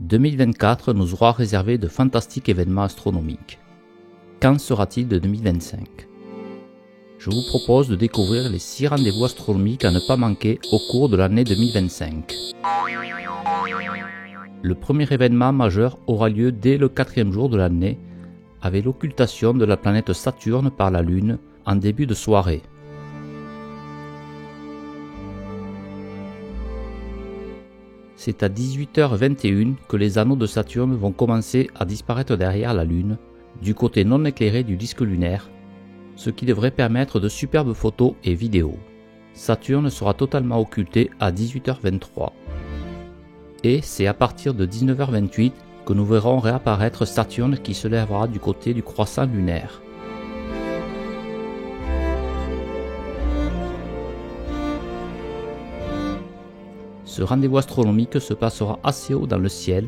2024 nous aura réservé de fantastiques événements astronomiques. Qu'en sera-t-il de 2025? Je vous propose de découvrir les 6 rendez-vous astronomiques à ne pas manquer au cours de l'année 2025. Le premier événement majeur aura lieu dès le 4e jour de l'année, avec l'occultation de la planète Saturne par la Lune en début de soirée. C'est à 18h21 que les anneaux de Saturne vont commencer à disparaître derrière la Lune, du côté non éclairé du disque lunaire, ce qui devrait permettre de superbes photos et vidéos. Saturne sera totalement occulté à 18h23. Et c'est à partir de 19h28 que nous verrons réapparaître Saturne qui se lèvera du côté du croissant lunaire. Ce rendez-vous astronomique se passera assez haut dans le ciel,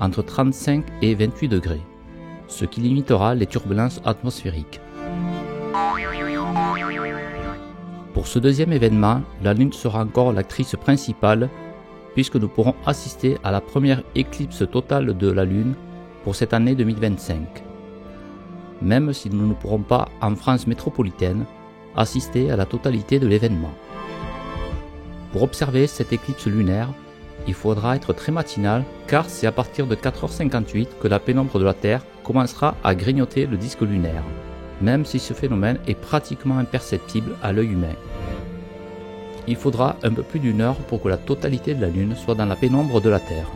entre 35 et 28 degrés, ce qui limitera les turbulences atmosphériques. Pour ce deuxième événement, la Lune sera encore l'actrice principale, puisque nous pourrons assister à la première éclipse totale de la Lune pour cette année 2025. Même si nous ne pourrons pas, en France métropolitaine, assister à la totalité de l'événement. Pour observer cette éclipse lunaire, il faudra être très matinal car c'est à partir de 4h58 que la pénombre de la Terre commencera à grignoter le disque lunaire, même si ce phénomène est pratiquement imperceptible à l'œil humain. Il faudra un peu plus d'une heure pour que la totalité de la Lune soit dans la pénombre de la Terre.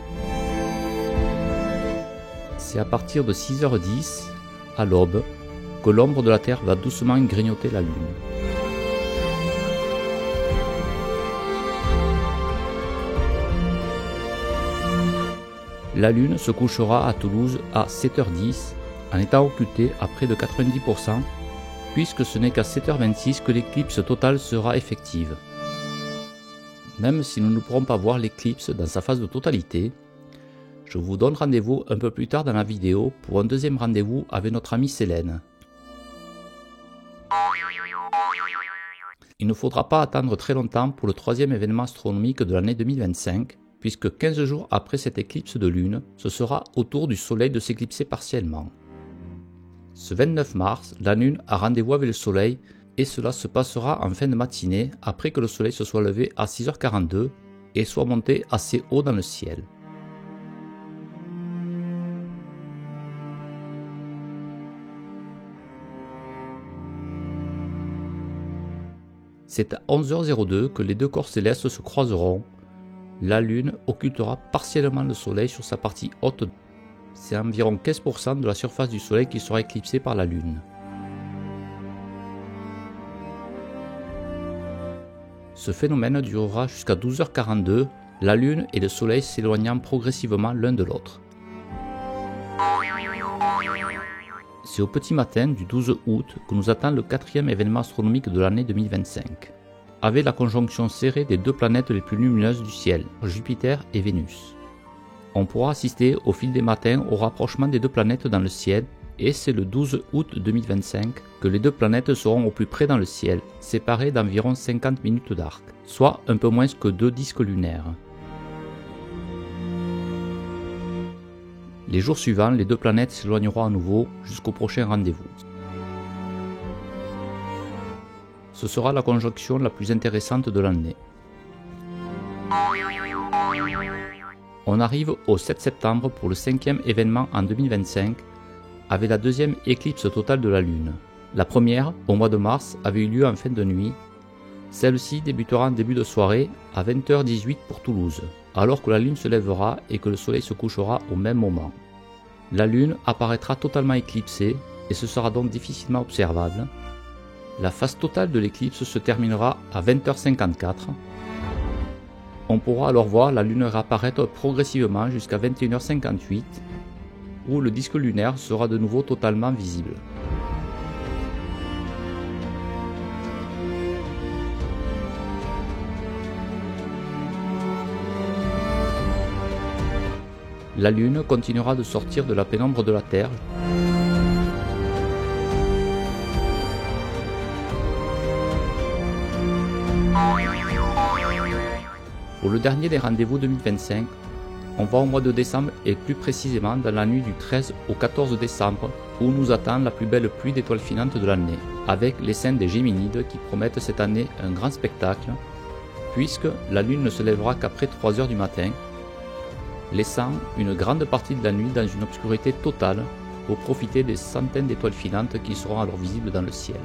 C'est à partir de 6h10, à l'aube, que l'ombre de la Terre va doucement grignoter la Lune. La Lune se couchera à Toulouse à 7h10 en étant occultée à près de 90%, puisque ce n'est qu'à 7h26 que l'éclipse totale sera effective. Même si nous ne pourrons pas voir l'éclipse dans sa phase de totalité, je vous donne rendez-vous un peu plus tard dans la vidéo pour un deuxième rendez-vous avec notre amie Célène. Il ne faudra pas attendre très longtemps pour le troisième événement astronomique de l'année 2025, puisque 15 jours après cette éclipse de lune, ce sera au tour du Soleil de s'éclipser partiellement. Ce 29 mars, la Lune a rendez-vous avec le Soleil et cela se passera en fin de matinée après que le Soleil se soit levé à 6h42 et soit monté assez haut dans le ciel. C'est à 11h02 que les deux corps célestes se croiseront. La Lune occultera partiellement le Soleil sur sa partie haute. C'est environ 15% de la surface du Soleil qui sera éclipsée par la Lune. Ce phénomène durera jusqu'à 12h42, la Lune et le Soleil s'éloignant progressivement l'un de l'autre. C'est au petit matin du 12 août que nous attend le 4e événement astronomique de l'année 2025. Avec la conjonction serrée des deux planètes les plus lumineuses du ciel, Jupiter et Vénus. On pourra assister au fil des matins au rapprochement des deux planètes dans le ciel et c'est le 12 août 2025 que les deux planètes seront au plus près dans le ciel, séparées d'environ 50 minutes d'arc, soit un peu moins que 2 disques lunaires. Les jours suivants, les deux planètes s'éloigneront à nouveau jusqu'au prochain rendez-vous. Ce sera la conjonction la plus intéressante de l'année. On arrive au 7 septembre pour le 5e événement en 2025, avec la deuxième éclipse totale de la Lune. La première, au mois de mars, avait eu lieu en fin de nuit. Celle-ci débutera en début de soirée à 20h18 pour Toulouse, alors que la Lune se lèvera et que le Soleil se couchera au même moment. La Lune apparaîtra totalement éclipsée et ce sera donc difficilement observable. La phase totale de l'éclipse se terminera à 20h54. On pourra alors voir la Lune réapparaître progressivement jusqu'à 21h58, où le disque lunaire sera de nouveau totalement visible. La Lune continuera de sortir de la pénombre de la Terre. Pour le dernier des rendez-vous 2025, On va au mois de décembre et plus précisément dans la nuit du 13 au 14 décembre où nous attend la plus belle pluie d'étoiles filantes de l'année, avec les scènes des Géminides qui promettent cette année un grand spectacle, puisque la lune ne se lèvera qu'après 3 h du matin, laissant une grande partie de la nuit dans une obscurité totale pour profiter des centaines d'étoiles filantes qui seront alors visibles dans le ciel.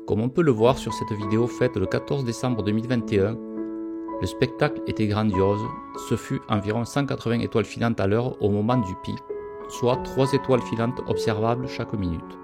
Comme on peut le voir sur cette vidéo faite le 14 décembre 2021, le spectacle était grandiose, ce fut environ 180 étoiles filantes à l'heure au moment du pic, soit 3 étoiles filantes observables chaque minute.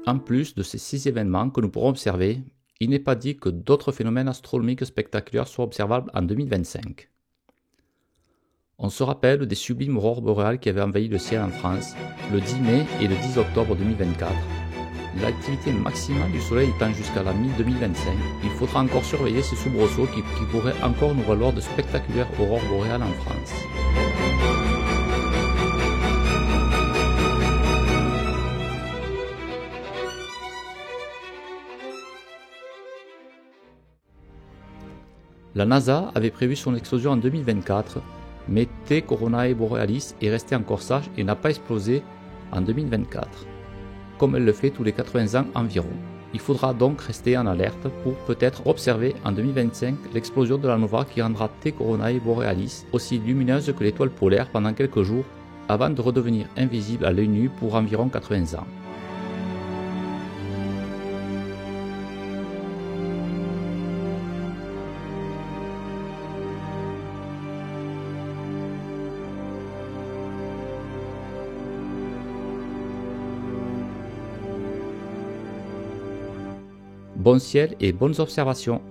En plus de ces 6 événements que nous pourrons observer, il n'est pas dit que d'autres phénomènes astronomiques spectaculaires soient observables en 2025. On se rappelle des sublimes aurores boréales qui avaient envahi le ciel en France le 10 mai et le 10 octobre 2024. L'activité maximale du Soleil étant jusqu'à la mi-2025, il faudra encore surveiller ces soubresauts qui pourraient encore nous valoir de spectaculaires aurores boréales en France. La NASA avait prévu son explosion en 2024, mais T Coronae Borealis est resté encore sage et n'a pas explosé en 2024, comme elle le fait tous les 80 ans environ. Il faudra donc rester en alerte pour peut-être observer en 2025 l'explosion de la nova qui rendra T Coronae Borealis aussi lumineuse que l'étoile polaire pendant quelques jours avant de redevenir invisible à l'œil nu pour environ 80 ans. Bon ciel et bonnes observations!